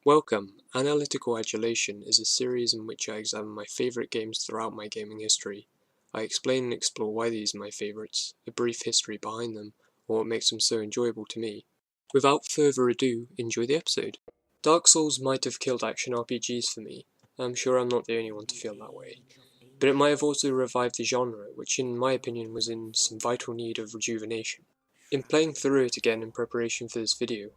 Welcome! Analytical Adulation is a series in which I examine my favourite games throughout my gaming history. I explain and explore why these are my favourites, a brief history behind them, or what makes them so enjoyable to me. Without further ado, enjoy the episode. Dark Souls might have killed action RPGs for me. I'm sure I'm not the only one to feel that way. But it might have also revived the genre, which in my opinion was in some vital need of rejuvenation. In playing through it again in preparation for this video,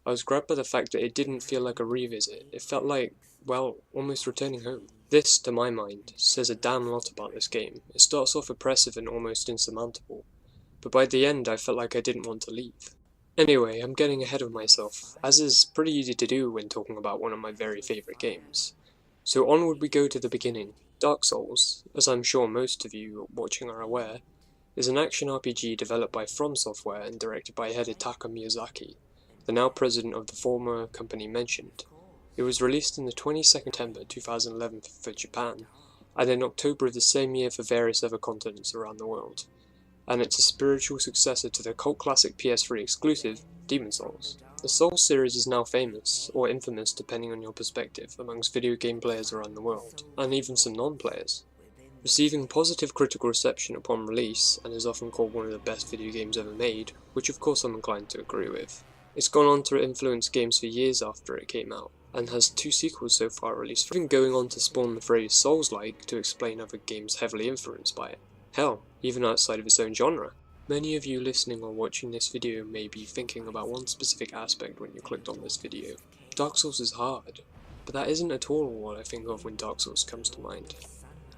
I was grabbed by the fact that it didn't feel like a revisit. It felt like, well, almost returning home. This, to my mind, says a damn lot about this game. It starts off oppressive and almost insurmountable, but by the end I felt like I didn't want to leave. Anyway, I'm getting ahead of myself, as is pretty easy to do when talking about one of my very favourite games. So onward we go to the beginning. Dark Souls, as I'm sure most of you watching are aware, is an action RPG developed by From Software and directed by Hidetaka Miyazaki, the now president of the former company mentioned. It was released on the 22nd September 2011 for Japan, and in October of the same year for various other continents around the world, and it's a spiritual successor to the cult classic PS3 exclusive, Demon Souls. The Souls series is now famous, or infamous depending on your perspective, amongst video game players around the world, and even some non-players. Receiving positive critical reception upon release, and is often called one of the best video games ever made, which of course I'm inclined to agree with. It's gone on to influence games for years after it came out, and has 2 sequels so far released, even going on to spawn the phrase Souls-like to explain other games heavily influenced by it. Hell, even outside of its own genre. Many of you listening or watching this video may be thinking about one specific aspect when you clicked on this video. Dark Souls is hard, but that isn't at all what I think of when Dark Souls comes to mind.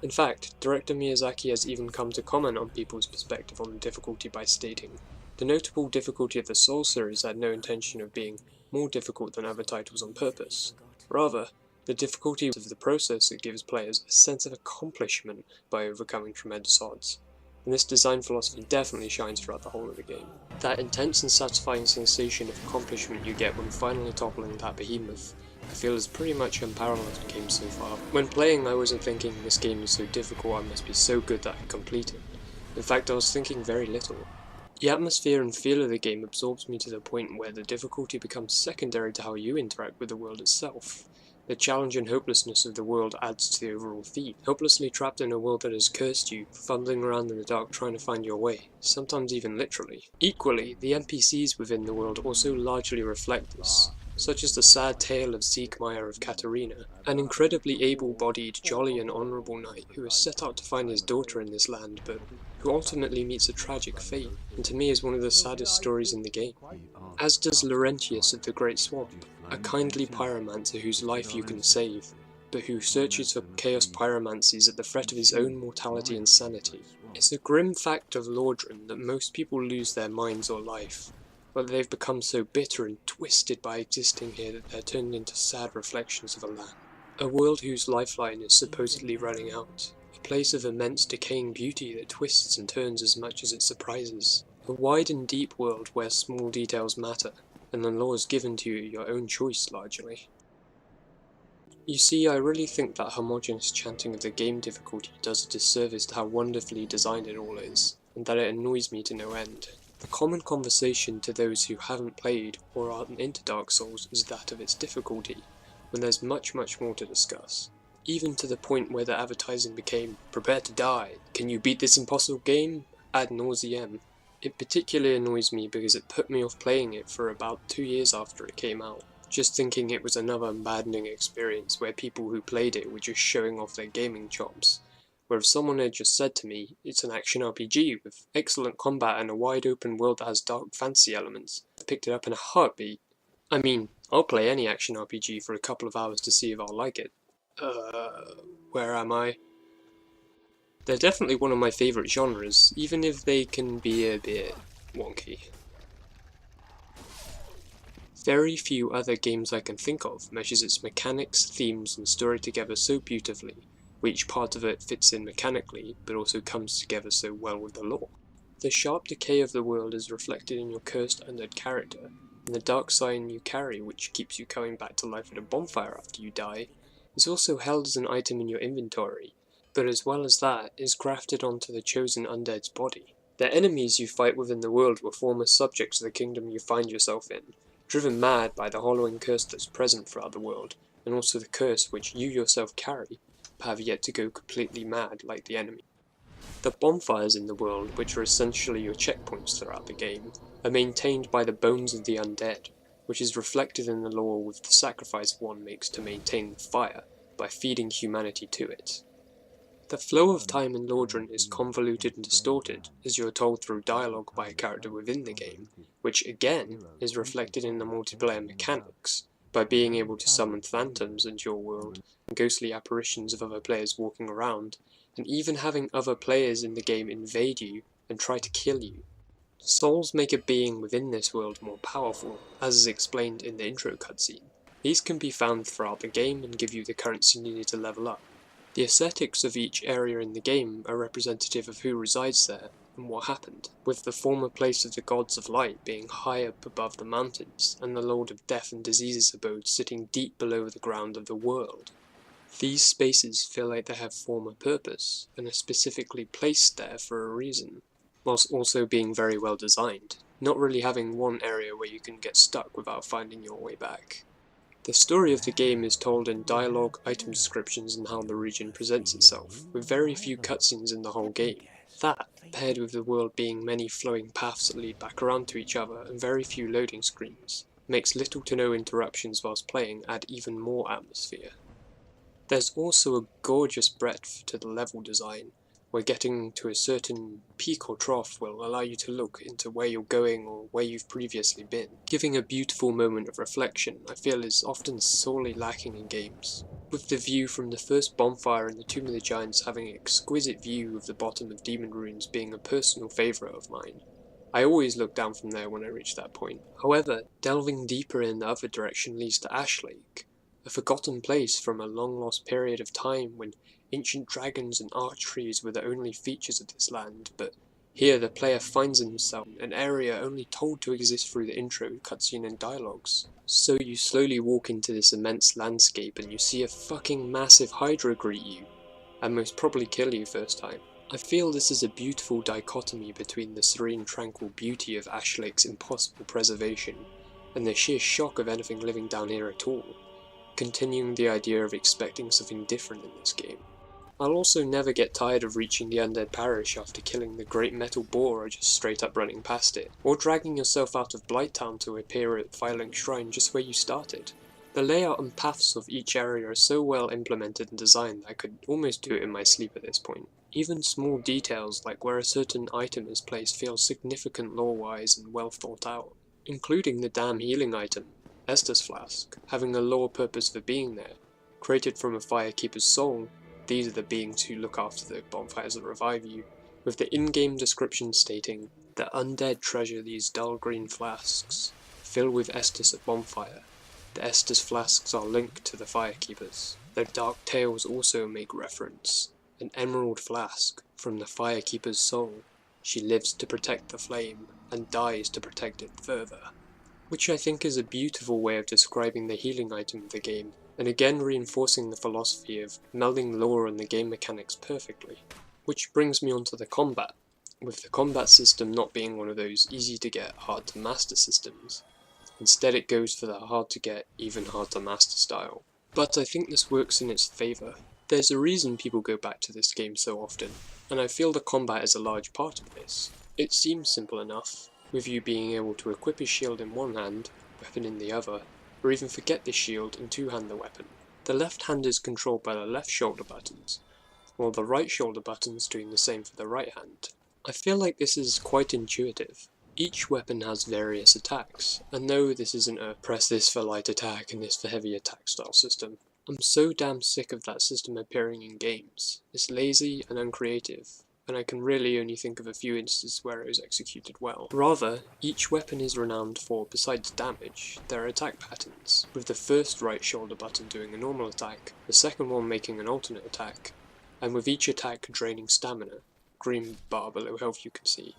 In fact, director Miyazaki has even come to comment on people's perspective on the difficulty by stating, "The notable difficulty of the Souls series had no intention of being more difficult than other titles on purpose. Rather, the difficulty of the process that gives players a sense of accomplishment by overcoming tremendous odds." And this design philosophy definitely shines throughout the whole of the game. That intense and satisfying sensation of accomplishment you get when finally toppling that behemoth, I feel is pretty much unparalleled in games so far. When playing, I wasn't thinking this game is so difficult I must be so good that I complete it. In fact, I was thinking very little. The atmosphere and feel of the game absorbs me to the point where the difficulty becomes secondary to how you interact with the world itself. The challenge and hopelessness of the world adds to the overall theme. Helplessly trapped in a world that has cursed you, fumbling around in the dark trying to find your way, sometimes even literally. Equally, the NPCs within the world also largely reflect this, such as the sad tale of Siegmeyer of Katarina, an incredibly able-bodied, jolly and honourable knight who has set out to find his daughter in this land, but who ultimately meets a tragic fate, and to me is one of the saddest stories in the game. As does Laurentius of the Great Swamp, a kindly pyromancer whose life you can save, but who searches for chaos pyromancies at the threat of his own mortality and sanity. It's a grim fact of Lordran that most people lose their minds or life, but they've become so bitter and twisted by existing here that they're turned into sad reflections of a land. A world whose lifeline is supposedly running out. A place of immense decaying beauty that twists and turns as much as it surprises. A wide and deep world where small details matter, and the laws given to you your own choice largely. You see, I really think that homogeneous chanting of the game difficulty does a disservice to how wonderfully designed it all is, and that it annoys me to no end. The common conversation to those who haven't played or aren't into Dark Souls is that of its difficulty, when there's much more to discuss. Even to the point where the advertising became, "Prepare to die, can you beat this impossible game?" ad nauseam. It particularly annoys me because it put me off playing it for about 2 years after it came out, just thinking it was another maddening experience where people who played it were just showing off their gaming chops. Where if someone had just said to me, "It's an action RPG with excellent combat and a wide open world that has dark fantasy elements," I picked it up in a heartbeat. I mean, I'll play any action RPG for a couple of hours to see if I'll like it. Where am I? They're definitely one of my favourite genres, even if they can be a bit wonky. Very few other games I can think of meshes its mechanics, themes and story together so beautifully, where each part of it fits in mechanically, but also comes together so well with the lore. The sharp decay of the world is reflected in your cursed undead character, and the dark sign you carry, which keeps you coming back to life at a bonfire after you die, is also held as an item in your inventory, but as well as that, is grafted onto the chosen undead's body. The enemies you fight within the world were former subjects of the kingdom you find yourself in, driven mad by the hollowing curse that's present throughout the world, and also the curse which you yourself carry, but have yet to go completely mad like the enemy. The bonfires in the world, which are essentially your checkpoints throughout the game, are maintained by the bones of the undead, which is reflected in the lore with the sacrifice one makes to maintain the fire, by feeding humanity to it. The flow of time in Lordran is convoluted and distorted, as you are told through dialogue by a character within the game, which again is reflected in the multiplayer mechanics, by being able to summon phantoms into your world, and ghostly apparitions of other players walking around, and even having other players in the game invade you and try to kill you. Souls make a being within this world more powerful, as is explained in the intro cutscene. These can be found throughout the game and give you the currency needed to level up. The aesthetics of each area in the game are representative of who resides there and what happened, with the former place of the Gods of Light being high up above the mountains, and the Lord of Death and Disease's abode sitting deep below the ground of the world. These spaces feel like they have former purpose, and are specifically placed there for a reason, whilst also being very well designed, not really having one area where you can get stuck without finding your way back. The story of the game is told in dialogue, item descriptions, and how the region presents itself, with very few cutscenes in the whole game. That, paired with the world being many flowing paths that lead back around to each other and very few loading screens, makes little to no interruptions whilst playing add even more atmosphere. There's also a gorgeous breadth to the level design, where getting to a certain peak or trough will allow you to look into where you're going or where you've previously been, giving a beautiful moment of reflection I feel is often sorely lacking in games. With the view from the first bonfire in the Tomb of the Giants having an exquisite view of the bottom of Demon Ruins being a personal favourite of mine. I always look down from there when I reach that point. However, delving deeper in the other direction leads to Ash Lake, a forgotten place from a long-lost period of time when ancient dragons and archeries were the only features of this land, but here the player finds himself in an area only told to exist through the intro, cutscene and dialogues. So you slowly walk into this immense landscape and you see a fucking massive Hydra greet you, and most probably kill you first time. I feel this is a beautiful dichotomy between the serene tranquil beauty of Ash Lake's impossible preservation, and the sheer shock of anything living down here at all, continuing the idea of expecting something different in this game. I'll also never get tired of reaching the Undead Parish after killing the great metal boar or just straight up running past it, or dragging yourself out of Blighttown to appear at Firelink Shrine just where you started. The layout and paths of each area are so well implemented and designed that I could almost do it in my sleep at this point. Even small details like where a certain item is placed feel significant lore-wise and well thought out, including the damn healing item, Estus Flask, having a lore purpose for being there. Created from a Firekeeper's soul, these are the beings who look after the bonfires that revive you, with the in-game description stating, "The undead treasure these dull green flasks, fill with Estus at bonfire. The Estus flasks are linked to the Firekeepers. Their dark tales also make reference. An emerald flask, from the Firekeeper's soul. She lives to protect the flame, and dies to protect it further." Which I think is a beautiful way of describing the healing item of the game, and again reinforcing the philosophy of melding lore and the game mechanics perfectly. Which brings me on to the combat, with the combat system not being one of those easy to get, hard to master systems. Instead it goes for the hard to get, even hard to master style. But I think this works in its favour. There's a reason people go back to this game so often, and I feel the combat is a large part of this. It seems simple enough, with you being able to equip a shield in one hand, weapon in the other, or even forget the shield and two-hand the weapon. The left hand is controlled by the left shoulder buttons, while the right shoulder buttons doing the same for the right hand. I feel like this is quite intuitive. Each weapon has various attacks, and no, this isn't a press this for light attack and this for heavy attack style system. I'm so damn sick of that system appearing in games. It's lazy and uncreative, and I can really only think of a few instances where it was executed well. Rather, each weapon is renowned for, besides damage, their attack patterns, with the first right shoulder button doing a normal attack, the second one making an alternate attack, and with each attack draining stamina, green bar below health you can see.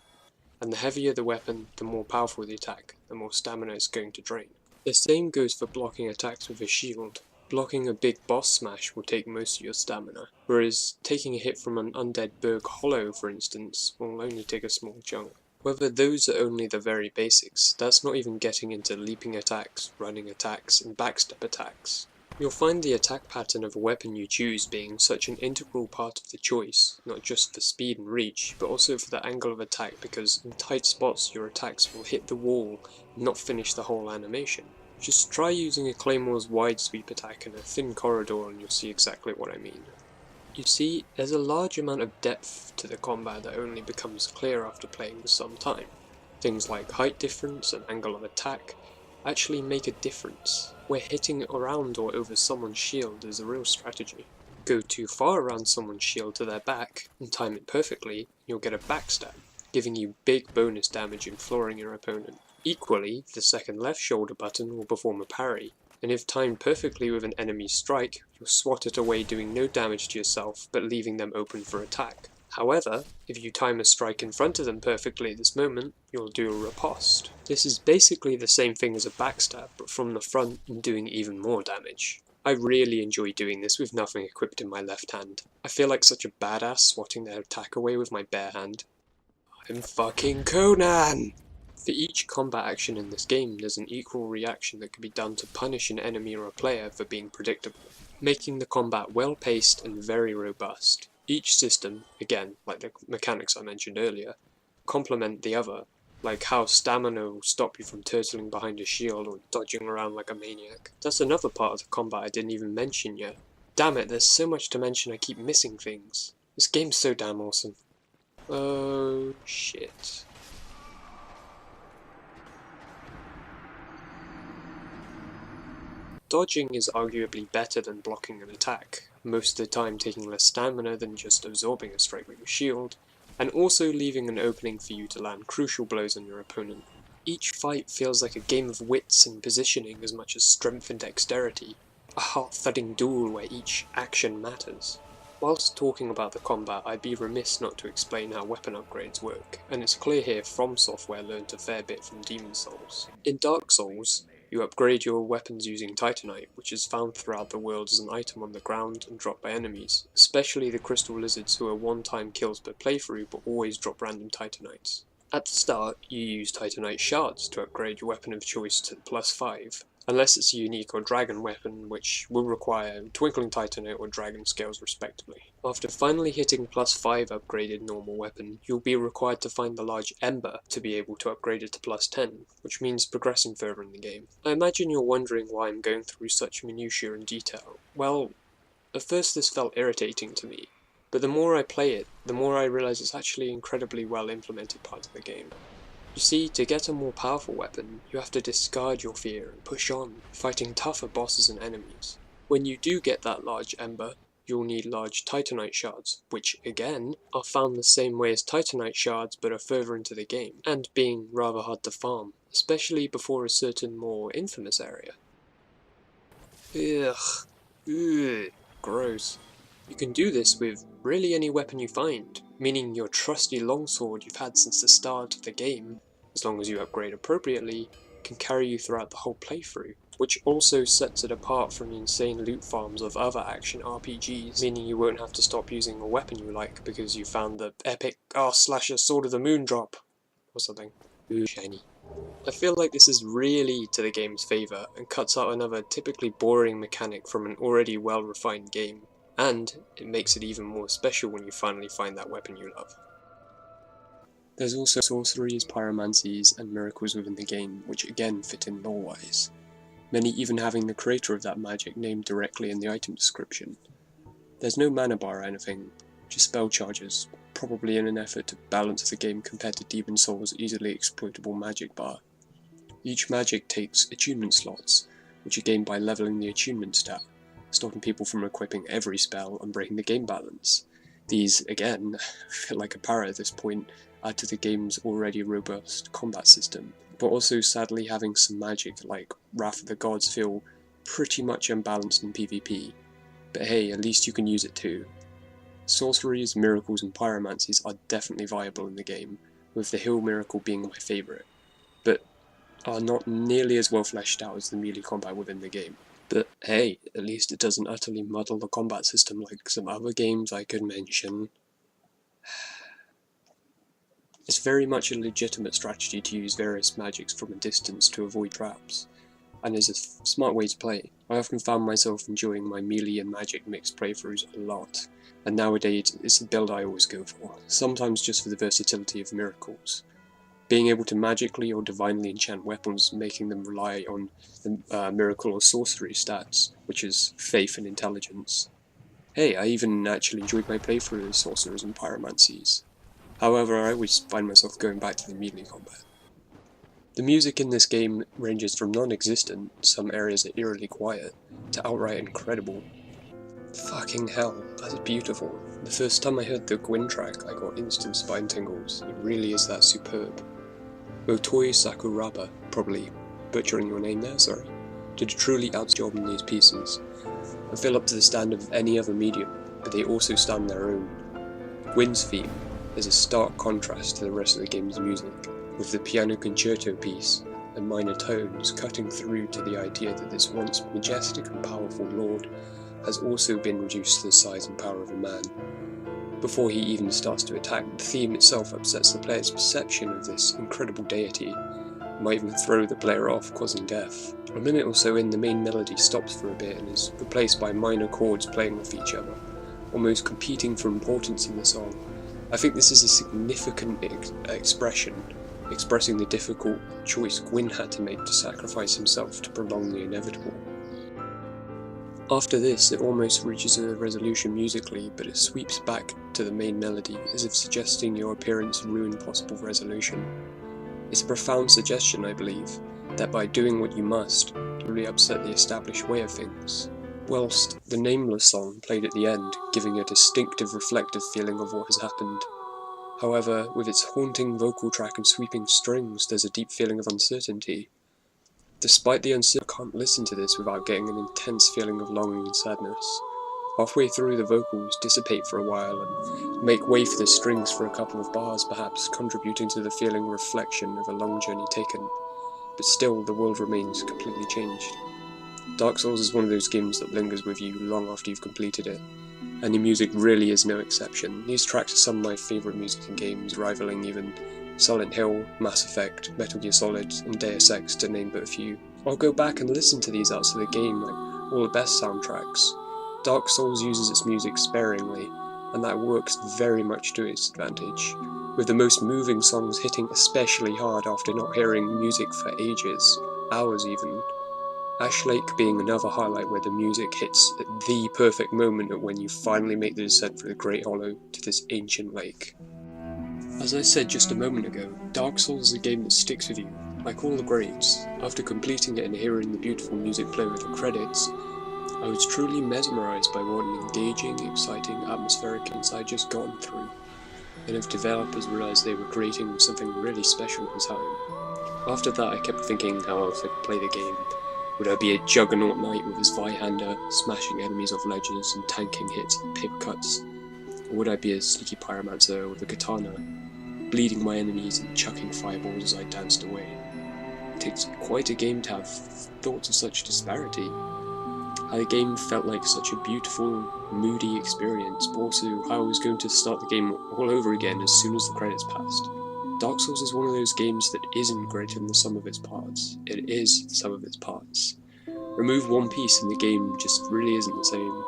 And the heavier the weapon, the more powerful the attack, the more stamina it's going to drain. The same goes for blocking attacks with a shield. Blocking a big boss smash will take most of your stamina, whereas taking a hit from an Undead Burg hollow, for instance, will only take a small chunk. However, those are only the very basics. That's not even getting into leaping attacks, running attacks, and backstep attacks. You'll find the attack pattern of a weapon you choose being such an integral part of the choice, not just for speed and reach, but also for the angle of attack, because in tight spots your attacks will hit the wall and not finish the whole animation. Just try using a Claymore's wide sweep attack in a thin corridor and you'll see exactly what I mean. You see, there's a large amount of depth to the combat that only becomes clear after playing for some time. Things like height difference and angle of attack actually make a difference, where hitting around or over someone's shield is a real strategy. Go too far around someone's shield to their back, and time it perfectly, you'll get a backstab, giving you big bonus damage and flooring your opponent. Equally, the second left shoulder button will perform a parry, and if timed perfectly with an enemy's strike, you'll swat it away doing no damage to yourself but leaving them open for attack. However, if you time a strike in front of them perfectly at this moment, you'll do a riposte. This is basically the same thing as a backstab, but from the front and doing even more damage. I really enjoy doing this with nothing equipped in my left hand. I feel like such a badass swatting their attack away with my bare hand. I'm fucking Conan! For each combat action in this game, there's an equal reaction that can be done to punish an enemy or a player for being predictable, making the combat well paced and very robust. Each system, again, like the mechanics I mentioned earlier, complement the other, like how stamina will stop you from turtling behind a shield or dodging around like a maniac. That's another part of the combat I didn't even mention yet. Damn it, there's so much to mention I keep missing things. This game's so damn awesome. Oh shit. Dodging is arguably better than blocking an attack, most of the time taking less stamina than just absorbing a strike with your shield, and also leaving an opening for you to land crucial blows on your opponent. Each fight feels like a game of wits and positioning as much as strength and dexterity, a heart-thudding duel where each action matters. Whilst talking about the combat, I'd be remiss not to explain how weapon upgrades work, and it's clear here From Software learned a fair bit from Demon Souls. In Dark Souls, you upgrade your weapons using Titanite, which is found throughout the world as an item on the ground and dropped by enemies, especially the crystal lizards who are one-time kills per playthrough but always drop random Titanites. At the start, you use Titanite shards to upgrade your weapon of choice to +5, unless it's a unique or dragon weapon, which will require Twinkling Titanite or Dragon Scales respectively. After finally hitting +5 upgraded normal weapon, you'll be required to find the large Ember to be able to upgrade it to +10, which means progressing further in the game. I imagine you're wondering why I'm going through such minutiae and detail. Well, at first this felt irritating to me, but the more I play it, the more I realise it's actually an incredibly well implemented part of the game. You see, to get a more powerful weapon, you have to discard your fear and push on, fighting tougher bosses and enemies. When you do get that large Ember, you'll need large Titanite shards, which, again, are found the same way as Titanite shards but are further into the game, and being rather hard to farm, especially before a certain more infamous area. Ugh, gross. You can do this with really any weapon you find, meaning your trusty longsword you've had since the start of the game, as long as you upgrade appropriately, can carry you throughout the whole playthrough, which also sets it apart from the insane loot farms of other action RPGs, meaning you won't have to stop using a weapon you like because you found the epic r/slasher Sword of the Moon drop, or something. Ooh, shiny. I feel like this is really to the game's favour, and cuts out another typically boring mechanic from an already well-refined game, and it makes it even more special when you finally find that weapon you love. There's also sorceries, pyromancies, and miracles within the game, which again fit in lore-wise, many even having the creator of that magic named directly in the item description. There's no mana bar or anything, just spell charges, probably in an effort to balance the game compared to Demon Souls' easily exploitable magic bar. Each magic takes attunement slots, which are gained by leveling the attunement stat, stopping people from equipping every spell and breaking the game balance. These, again, feel like a para at this point, add to the game's already robust combat system, but also sadly having some magic like Wrath of the Gods feel pretty much unbalanced in PvP. But hey, at least you can use it too. Sorceries, miracles and pyromancies are definitely viable in the game, with the Hill Miracle being my favourite, but are not nearly as well fleshed out as the melee combat within the game. But hey, at least it doesn't utterly muddle the combat system like some other games I could mention. It's very much a legitimate strategy to use various magics from a distance to avoid traps, and is a smart way to play. I often found myself enjoying my melee and magic mixed playthroughs a lot, and nowadays it's the build I always go for, sometimes just for the versatility of miracles. Being able to magically or divinely enchant weapons, making them rely on the miracle or sorcery stats, which is faith and intelligence. Hey, I even actually enjoyed my playthrough as sorcerers and pyromancies. However, I always find myself going back to the melee combat. The music in this game ranges from non-existent, some areas are eerily quiet, to outright incredible. Fucking hell, that's beautiful. The first time I heard the Gwyn track, I got instant spine tingles. It really is that superb. Motoi Sakuraba, probably butchering your name there, sorry, did a truly outstanding job in these pieces. I feel up to the standard of any other medium, but they also stand their own. Gwyn's theme is a stark contrast to the rest of the game's music, with the piano concerto piece and minor tones cutting through to the idea that this once majestic and powerful lord has also been reduced to the size and power of a man. Before he even starts to attack, the theme itself upsets the player's perception of this incredible deity, and might even throw the player off, causing death. A minute or so in, the main melody stops for a bit and is replaced by minor chords playing off each other, almost competing for importance in the song. I think this is a significant expressing the difficult choice Gwyn had to make to sacrifice himself to prolong the inevitable. After this, it almost reaches a resolution musically, but it sweeps back to the main melody, as if suggesting your appearance ruined possible resolution. It's a profound suggestion, I believe, that by doing what you must, you really upset the established way of things, whilst the Nameless song played at the end, giving a distinctive reflective feeling of what has happened. However, with its haunting vocal track and sweeping strings, there's a deep feeling of uncertainty. Despite the uncertainty, I can't listen to this without getting an intense feeling of longing and sadness. Halfway through, the vocals dissipate for a while and make way for the strings for a couple of bars, perhaps contributing to the feeling reflection of a long journey taken. But still, the world remains completely changed. Dark Souls is one of those games that lingers with you long after you've completed it, and the music really is no exception. These tracks are some of my favourite music in games, rivaling even Silent Hill, Mass Effect, Metal Gear Solid, and Deus Ex, to name but a few. I'll go back and listen to these outside the game, like all the best soundtracks. Dark Souls uses its music sparingly, and that works very much to its advantage, with the most moving songs hitting especially hard after not hearing music for ages, hours even. Ash Lake being another highlight where the music hits at the perfect moment of when you finally make the descent through the Great Hollow to this ancient lake. As I said just a moment ago, Dark Souls is a game that sticks with you, like all the greats. After completing it and hearing the beautiful music play with the credits, I was truly mesmerised by what an engaging, exciting, atmospheric games I'd just gone through, and if developers realised they were creating something really special at the time. After that, I kept thinking how else I could play the game. Would I be a juggernaut knight with his Zweihander, smashing enemies off ledges and tanking hits and paper cuts? Or would I be a sneaky pyromancer with a katana, bleeding my enemies and chucking fireballs as I danced away? It takes quite a game to have thoughts of such disparity. How the game felt like such a beautiful, moody experience, but also how I was going to start the game all over again as soon as the credits passed. Dark Souls is one of those games that isn't greater than the sum of its parts. It is the sum of its parts. Remove one piece and the game just really isn't the same.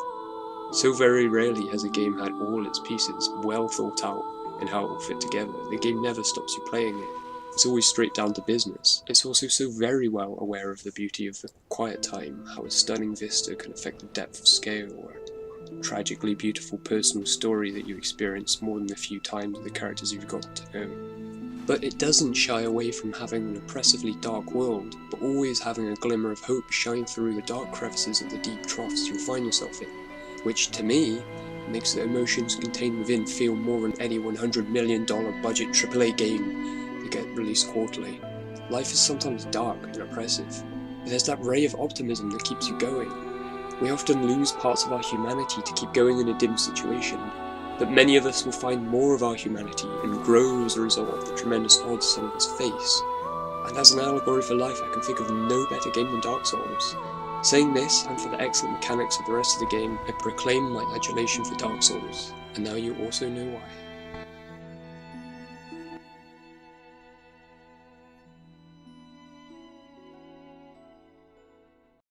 So very rarely has a game had all its pieces well thought out and how it will fit together. The game never stops you playing it. It's always straight down to business. It's also so very well aware of the beauty of the quiet time, how a stunning vista can affect the depth of scale, or a tragically beautiful personal story that you experience more than the few times the characters you've got to know. But it doesn't shy away from having an oppressively dark world, but always having a glimmer of hope shine through the dark crevices of the deep troughs you find yourself in, which, to me, makes the emotions contained within feel more than any $100 million budget AAA game that get released quarterly. Life is sometimes dark and oppressive, but there's that ray of optimism that keeps you going. We often lose parts of our humanity to keep going in a dim situation, but many of us will find more of our humanity and grow as a result of the tremendous odds some of us face. And as an allegory for life, I can think of no better game than Dark Souls. Saying this, and for the excellent mechanics of the rest of the game, I proclaim my adulation for Dark Souls, and now you also know why.